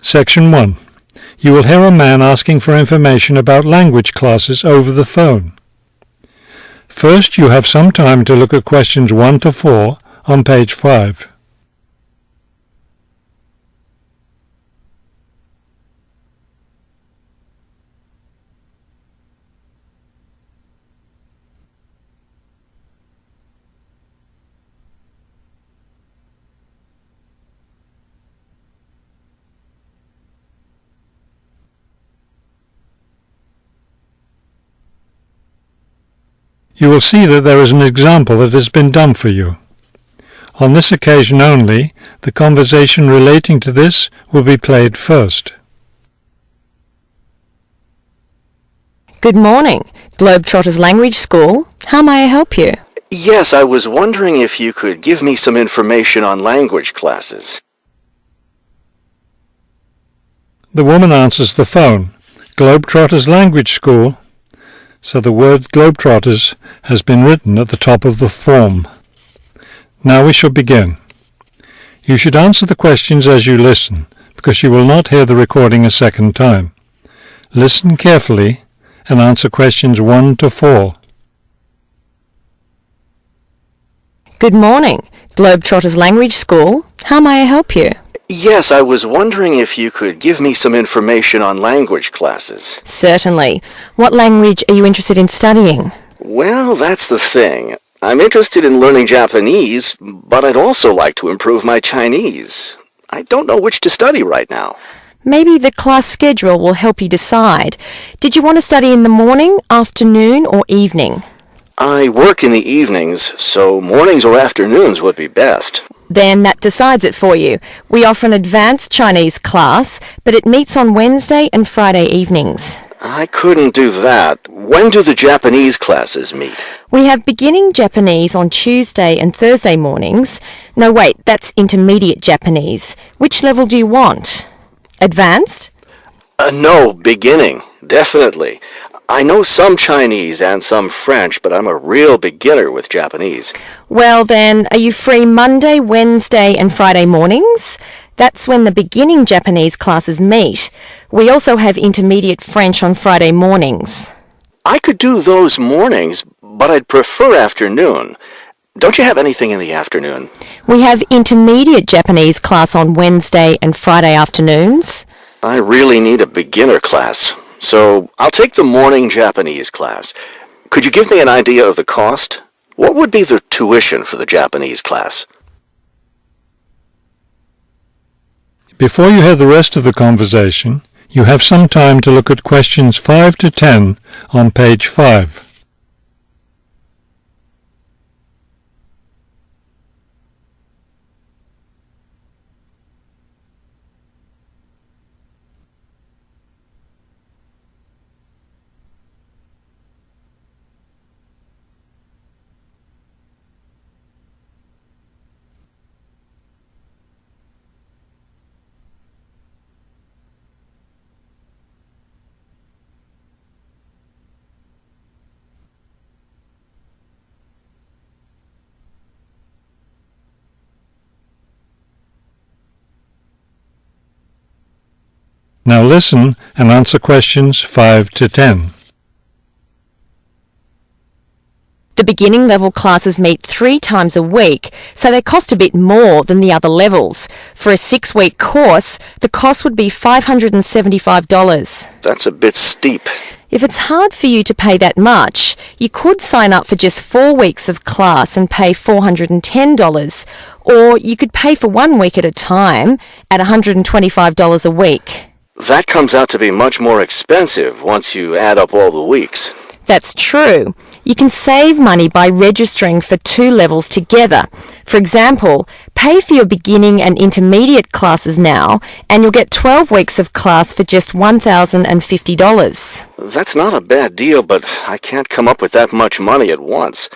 Section 1. You will hear a man asking for information about language classes over the phone. First, you have some time to look at questions 1 to 4 on page 5. You will see that there is an example that has been done for you. On this occasion only, the conversation relating to this will be played first. Good morning, Globetrotters Language School. How may I help you? Yes, I was wondering if you could give me some information on language classes. The woman answers the phone. Globetrotters Language School. So the word Globetrotters has been written at the top of the form. Now we shall begin. You should answer the questions as you listen, because you will not hear the recording a second time. Listen carefully and answer questions 1 to 4. Good morning, Globetrotters Language School. How may I help you? Yes, I was wondering if you could give me some information on language classes. Certainly. What language are you interested in studying? Well, that's the thing. I'm interested in learning Japanese, but I'd also like to improve my Chinese. I don't know which to study right now. Maybe the class schedule will help you decide. Did you want to study in the morning, afternoon, or evening? I work in the evenings, so mornings or afternoons would be best. Then that decides it for you. We offer an advanced Chinese class, but it meets on Wednesday and Friday evenings. I couldn't do that. When do the Japanese classes meet? We have beginning Japanese on Tuesday and Thursday mornings. No, wait, that's intermediate Japanese. Which level do you want? Advanced? No, beginning. Definitely. I know some Chinese and some French, but I'm a real beginner with Japanese. Well then, are you free Monday, Wednesday and Friday mornings? That's when the beginning Japanese classes meet. We also have intermediate French on Friday mornings. I could do those mornings, but I'd prefer afternoon. Don't you have anything in the afternoon? We have intermediate Japanese class on Wednesday and Friday afternoons. I really need a beginner class, so I'll take the morning Japanese class. Could you give me an idea of the cost? What would be the tuition for the Japanese class? Before you hear the rest of the conversation, you have some time to look at questions 5 to 10 on page 5. Now listen and answer questions 5 to 10. The beginning level classes meet 3 times a week, so they cost a bit more than the other levels. For a 6-week course, the cost would be $575. That's a bit steep. If it's hard for you to pay that much, you could sign up for just 4 weeks of class and pay $410, or you could pay for 1 week at a time at $125 a week. That comes out to be much more expensive once you add up all the weeks. That's true. You can save money by registering for 2 levels together. For example, pay for your beginning and intermediate classes now, and you'll get 12 weeks of class for just $1,050. That's not a bad deal, but I can't come up with that much money at once.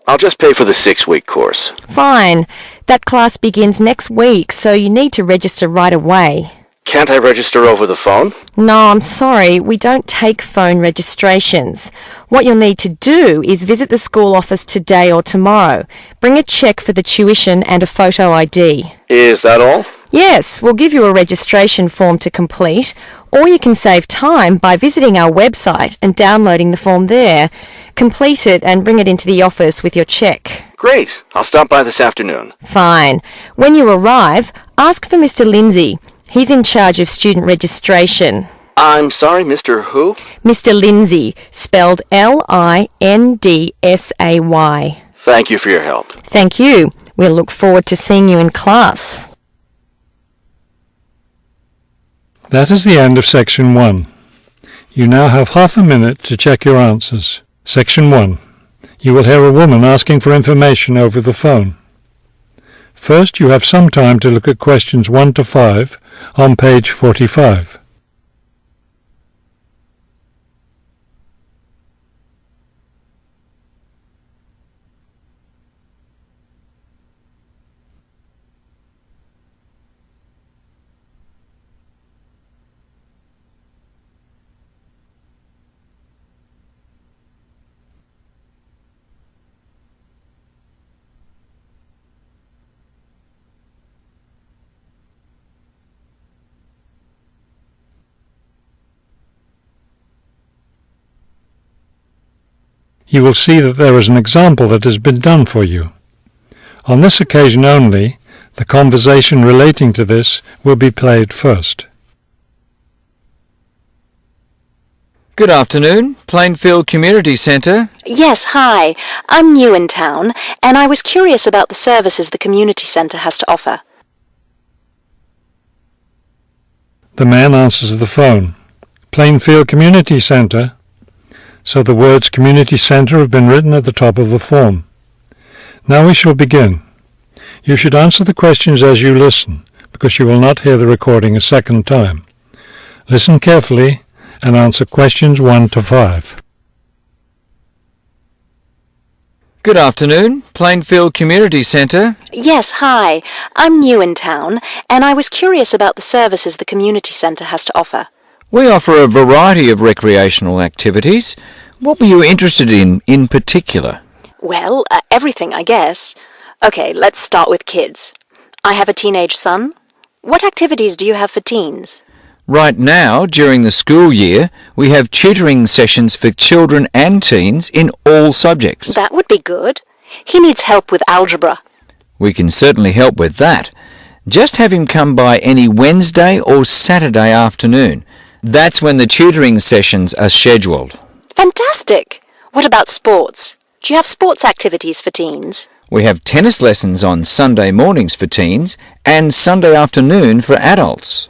I'll just pay for the 6-week course. Fine. That class begins next week, so you need to register right away. Can't I register over the phone? No, I'm sorry, we don't take phone registrations. What you'll need to do is visit the school office today or tomorrow. Bring a cheque for the tuition and a photo ID. Is that all? Yes, we'll give you a registration form to complete, or you can save time by visiting our website and downloading the form there. Complete it and bring it into the office with your cheque. Great. I'll stop by this afternoon. Fine. When you arrive, ask for Mr. Lindsay. He's in charge of student registration. I'm sorry, Mr. Who? Mr. Lindsay, spelled Lindsay. Thank you for your help. Thank you. We'll look forward to seeing you in class. That is the end of Section 1. You now have half a minute to check your answers. Section 1. You will hear a woman asking for information over the phone. First, you have some time to look at questions 1 to 5 on page 45. You will see that there is an example that has been done for you. On this occasion only, the conversation relating to this will be played first. Good afternoon, Plainfield Community Centre. Yes, hi. I'm new in town, and I was curious about the services the community centre has to offer. The man answers the phone. Plainfield Community Centre. So the words Community Centre have been written at the top of the form. Now we shall begin. You should answer the questions as you listen, because you will not hear the recording a second time. Listen carefully and answer questions 1 to 5. Good afternoon, Plainfield Community Centre. Yes, hi. I'm new in town, and I was curious about the services the community centre has to offer. We offer a variety of recreational activities. What were you interested in particular? Well, everything, I guess. Okay, let's start with kids. I have a teenage son. What activities do you have for teens? Right now, during the school year, we have tutoring sessions for children and teens in all subjects. That would be good. He needs help with algebra. We can certainly help with that. Just have him come by any Wednesday or Saturday afternoon. That's when the tutoring sessions are scheduled. Fantastic! What about sports? Do you have sports activities for teens? We have tennis lessons on Sunday mornings for teens and Sunday afternoon for adults.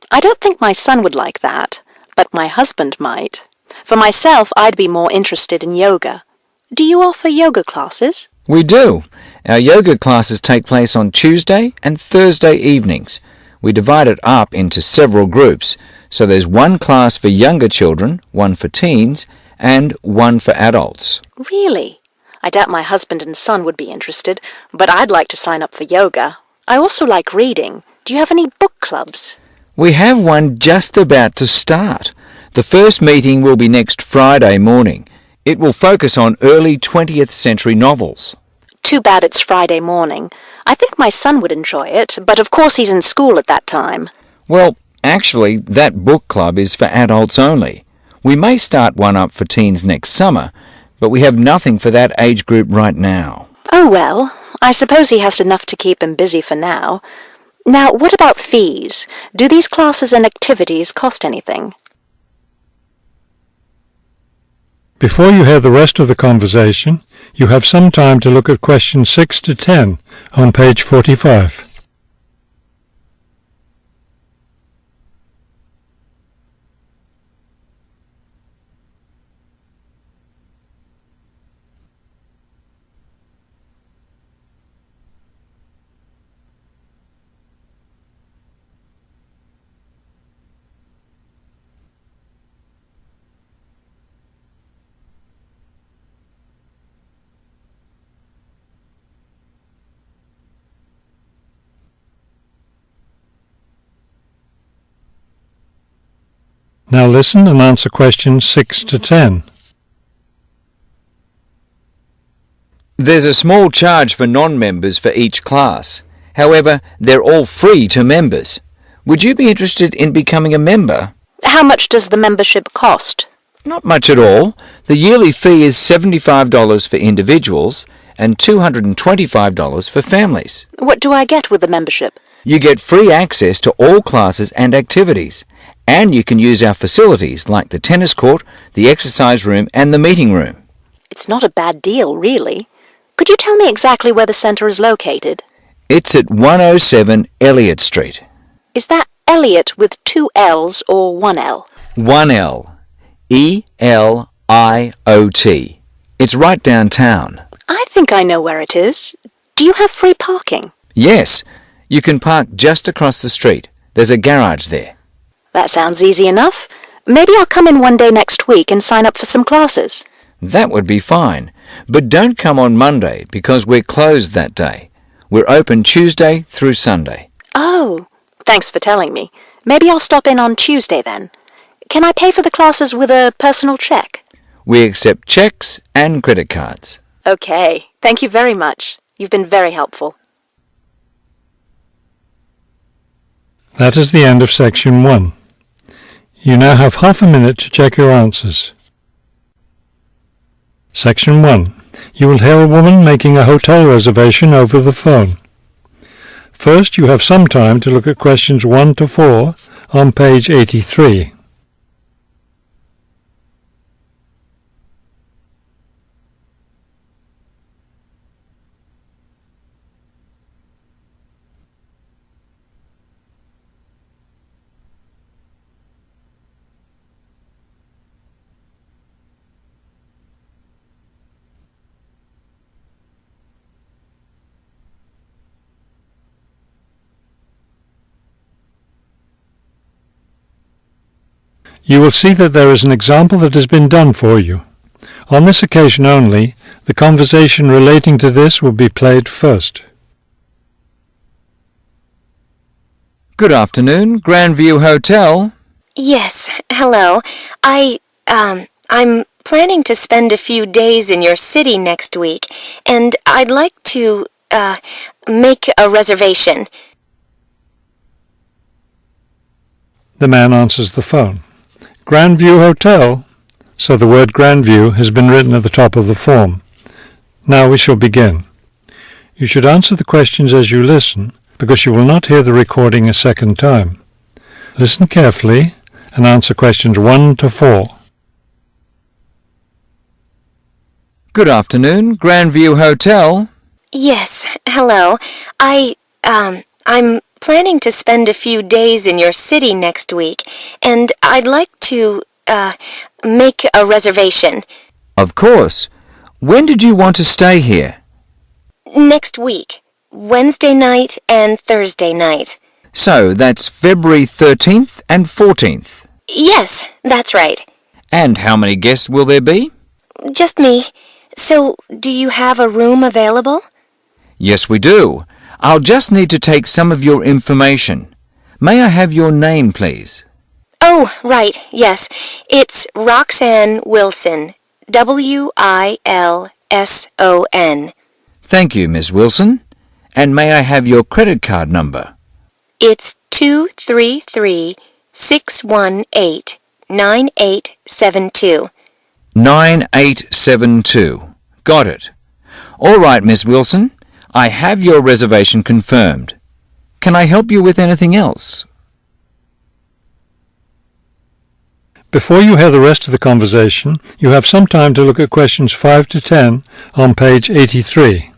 I don't think my son would like that, but my husband might. For myself, I'd be more interested in yoga. Do you offer yoga classes? We do. Our yoga classes take place on Tuesday and Thursday evenings. We divide it up into several groups, so there's one class for younger children, one for teens, and one for adults. Really? I doubt my husband and son would be interested, but I'd like to sign up for yoga. I also like reading. Do you have any book clubs? We have one just about to start. The first meeting will be next Friday morning. It will focus on early 20th century novels. Too bad it's Friday morning. I think my son would enjoy it, but of course he's in school at that time. Well, actually, that book club is for adults only. We may start one up for teens next summer, but we have nothing for that age group right now. Oh well, I suppose he has enough to keep him busy for now. Now, what about fees? Do these classes and activities cost anything? Before you hear the rest of the conversation, you have some time to look at questions 6 to 10 on page 45. Now listen and answer questions 6 to 10. There's a small charge for non-members for each class. However, they're all free to members. Would you be interested in becoming a member? How much does the membership cost? Not much at all. The yearly fee is $75 for individuals and $225 for families. What do I get with the membership? You get free access to all classes and activities, and you can use our facilities like the tennis court, the exercise room and the meeting room. It's not a bad deal, really. Could you tell me exactly where the centre is located? It's at 107 Elliott Street. Is that Elliot with 2 L's or 1 L? 1 L. E-L-I-O-T. It's right downtown. I think I know where it is. Do you have free parking? Yes, you can park just across the street. There's a garage there. That sounds easy enough. Maybe I'll come in one day next week and sign up for some classes. That would be fine. But don't come on Monday because we're closed that day. We're open Tuesday through Sunday. Oh, thanks for telling me. Maybe I'll stop in on Tuesday then. Can I pay for the classes with a personal cheque? We accept checks and credit cards. Okay, thank you very much. You've been very helpful. That is the end of section 1. You now have half a minute to check your answers. Section 1. You will hear a woman making a hotel reservation over the phone. First, you have some time to look at questions 1 to 4 on page 83. You will see that there is an example that has been done for you. On this occasion only, the conversation relating to this will be played first. Good afternoon, Grandview Hotel. Yes, hello. I'm planning to spend a few days in your city next week, and I'd like to, make a reservation. The man answers the phone. Grandview Hotel, so the word Grandview has been written at the top of the form. Now we shall begin. You should answer the questions as you listen, because you will not hear the recording a second time. Listen carefully and answer questions 1 to 4. Good afternoon, Grandview Hotel. Yes, hello. I'm planning to spend a few days in your city next week, and I'd like to, make a reservation. Of course. When did you want to stay here? Next week, Wednesday night and Thursday night. So that's February 13th and 14th. Yes, that's right. And how many guests will there be? Just me. So, do you have a room available? Yes, we do. I'll just need to take some of your information. May I have your name, please? Oh, right, yes. It's Roxanne Wilson. W-I-L-S-O-N. Thank you, Miss Wilson. And may I have your credit card number? It's 233-618-9872. 9872. Got it. All right, Miss Wilson. I have your reservation confirmed. Can I help you with anything else? Before you hear the rest of the conversation, you have some time to look at questions 5 to 10 on page 83.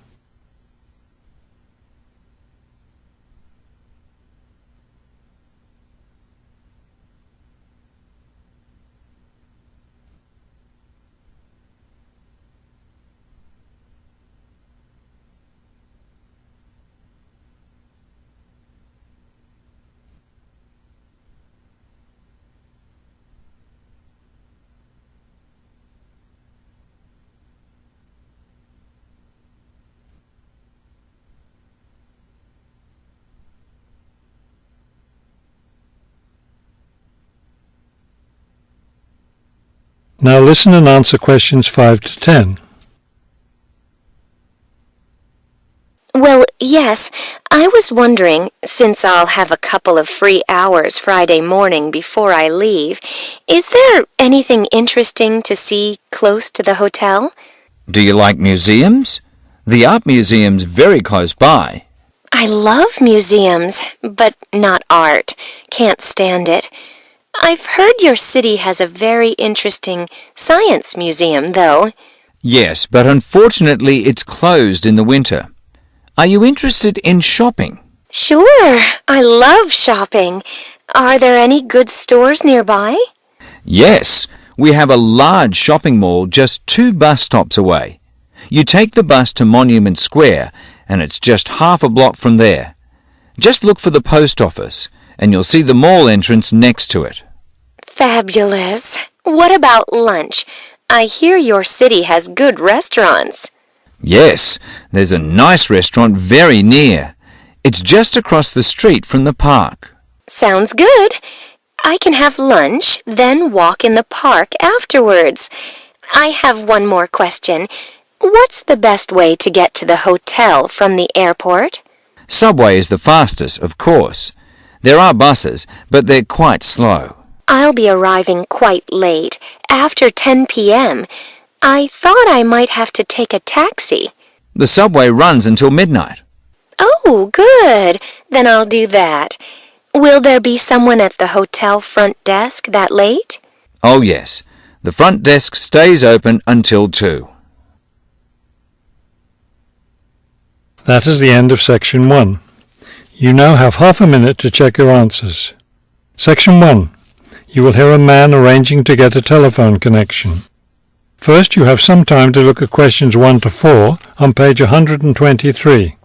Now listen and answer questions 5 to 10. Well, yes. I was wondering, since I'll have a couple of free hours Friday morning before I leave, is there anything interesting to see close to the hotel? Do you like museums? The art museum's very close by. I love museums, but not art. Can't stand it. I've heard your city has a very interesting science museum, though. Yes, but unfortunately it's closed in the winter. Are you interested in shopping? Sure, I love shopping. Are there any good stores nearby? Yes, we have a large shopping mall just 2 bus stops away. You take the bus to Monument Square, and it's just half a block from there. Just look for the post office, and you'll see the mall entrance next to it. Fabulous. What about lunch? I hear your city has good restaurants. Yes, there's a nice restaurant very near. It's just across the street from the park. Sounds good. I can have lunch, then walk in the park afterwards. I have one more question. What's the best way to get to the hotel from the airport? Subway is the fastest, of course. There are buses, but they're quite slow. I'll be arriving quite late, after 10 p.m. I thought I might have to take a taxi. The subway runs until midnight. Oh, good. Then I'll do that. Will there be someone at the hotel front desk that late? Oh yes, the front desk stays open until 2. That is the end of Section 1. You now have half a minute to check your answers. Section 1. You will hear a man arranging to get a telephone connection. First, you have some time to look at questions 1 to 4 on page 123.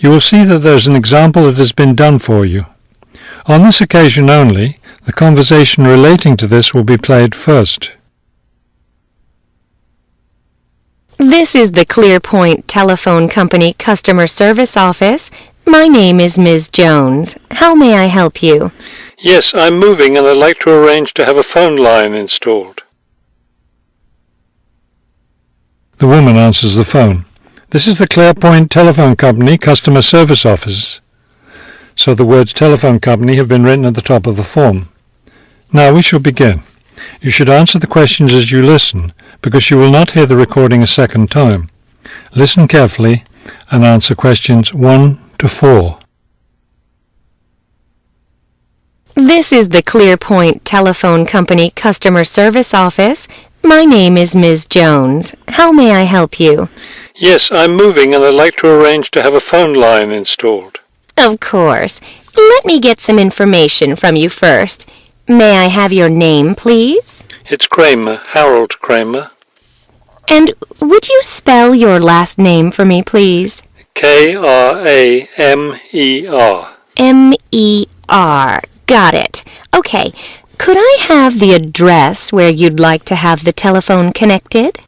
You will see that there is an example that has been done for you. On this occasion only, the conversation relating to this will be played first. This is the ClearPoint Telephone Company Customer Service Office. My name is Ms. Jones. How may I help you? Yes, I'm moving and I'd like to arrange to have a phone line installed. The woman answers the phone. This is the ClearPoint Telephone Company Customer Service Office. So the words telephone company have been written at the top of the form. Now we shall begin. You should answer the questions as you listen, because you will not hear the recording a second time. Listen carefully and answer questions 1 to 4. This is the ClearPoint Telephone Company Customer Service Office. My name is Ms. Jones. How may I help you? Yes, I'm moving and I'd like to arrange to have a phone line installed. Of course. Let me get some information from you first. May I have your name, please? It's Kramer, Harold Kramer. And would you spell your last name for me, please? Kramer. M-E-R. Got it. Okay. Could I have the address where you'd like to have the telephone connected?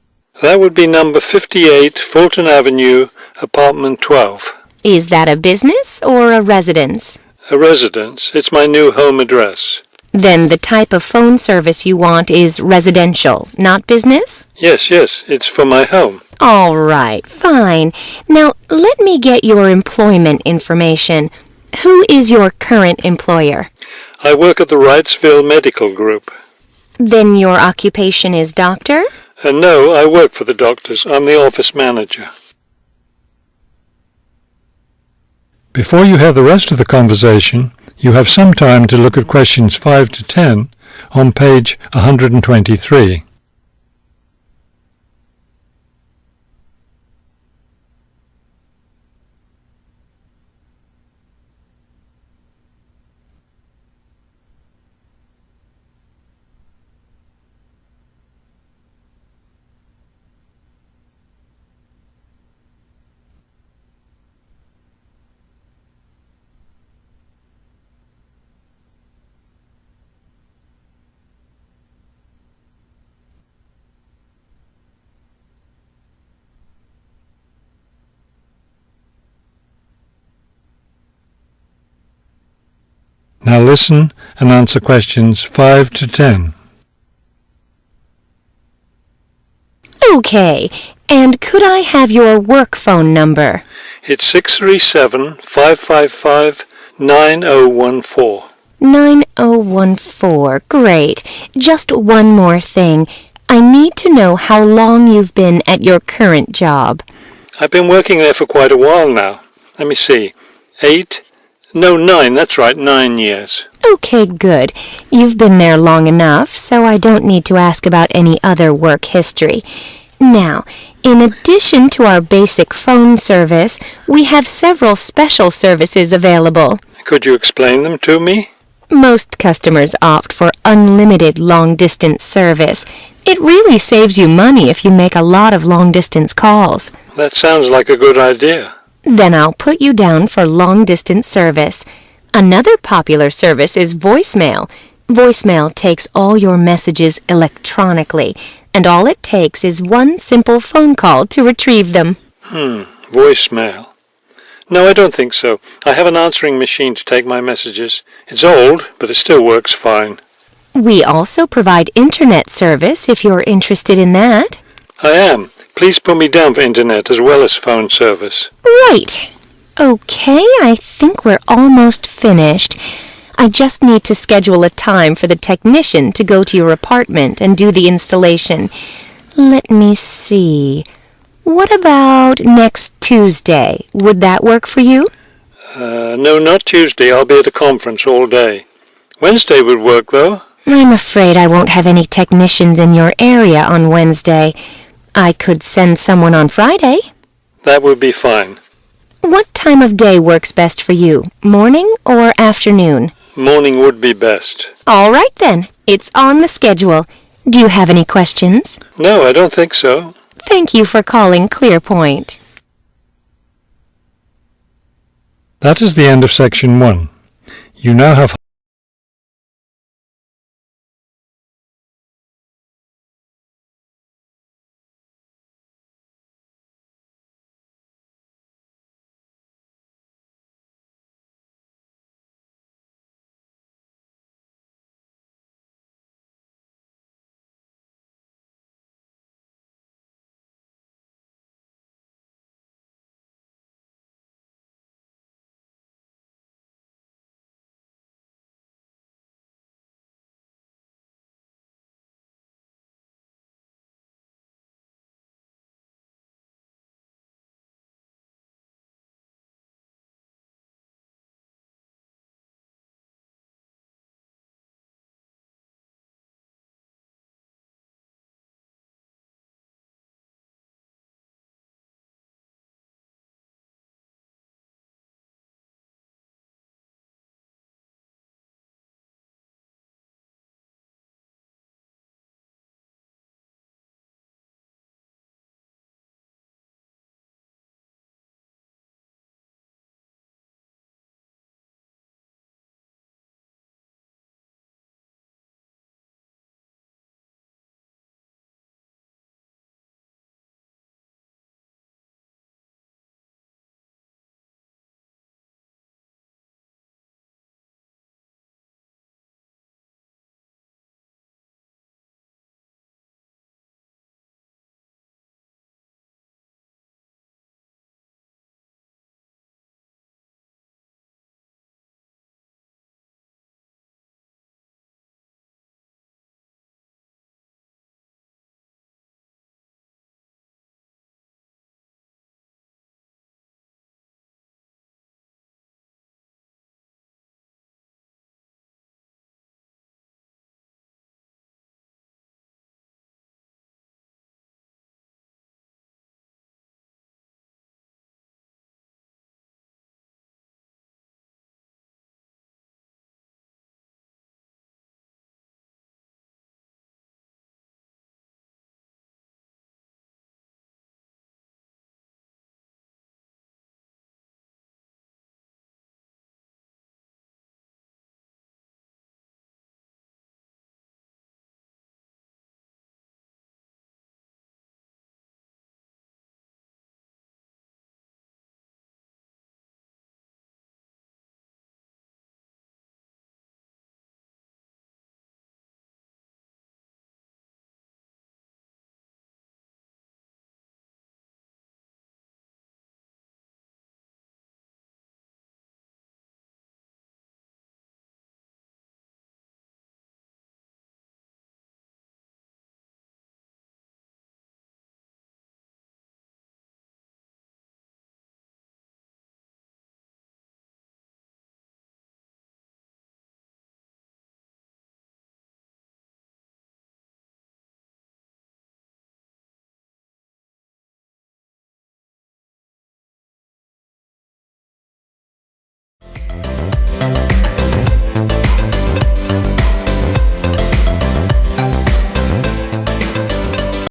That would be number 58 Fulton Avenue, apartment 12. Is that a business or a residence? A residence. It's my new home address. Then the type of phone service you want is residential, not business? Yes, it's for my home. All right, fine. Now, let me get your employment information. Who is your current employer? I work at the Wrightsville Medical Group. Then your occupation is doctor? No, I work for the doctors. I'm the office manager. Before you hear the rest of the conversation, you have some time to look at questions 5 to 10 on page 123. Now listen and answer questions 5 to 10. Okay, and could I have your work phone number? It's 637-555-9014. 9014. Great. Just one more thing. I need to know how long you've been at your current job. I've been working there for quite a while now. Let me see. 9, that's right, 9 years. Okay, good. You've been there long enough, so I don't need to ask about any other work history. Now, in addition to our basic phone service, we have several special services available. Could you explain them to me? Most customers opt for unlimited long-distance service. It really saves you money if you make a lot of long-distance calls. That sounds like a good idea. Then I'll put you down for long-distance service. Another popular service is voicemail. Voicemail takes all your messages electronically, and all it takes is one simple phone call to retrieve them. Voicemail. No, I don't think so. I have an answering machine to take my messages. It's old, but it still works fine. We also provide internet service if you're interested in that. I am. Please put me down for internet as well as phone service. Right. Okay, I think we're almost finished. I just need to schedule a time for the technician to go to your apartment and do the installation. Let me see. What about next Tuesday? Would that work for you? No, not Tuesday. I'll be at a conference all day. Wednesday would work, though. I'm afraid I won't have any technicians in your area on Wednesday. I could send someone on Friday. That would be fine. What time of day works best for you? Morning or afternoon? Morning would be best. All right then. It's on the schedule. Do you have any questions? No, I don't think so. Thank you for calling Clearpoint. That is the end of section 1. You now have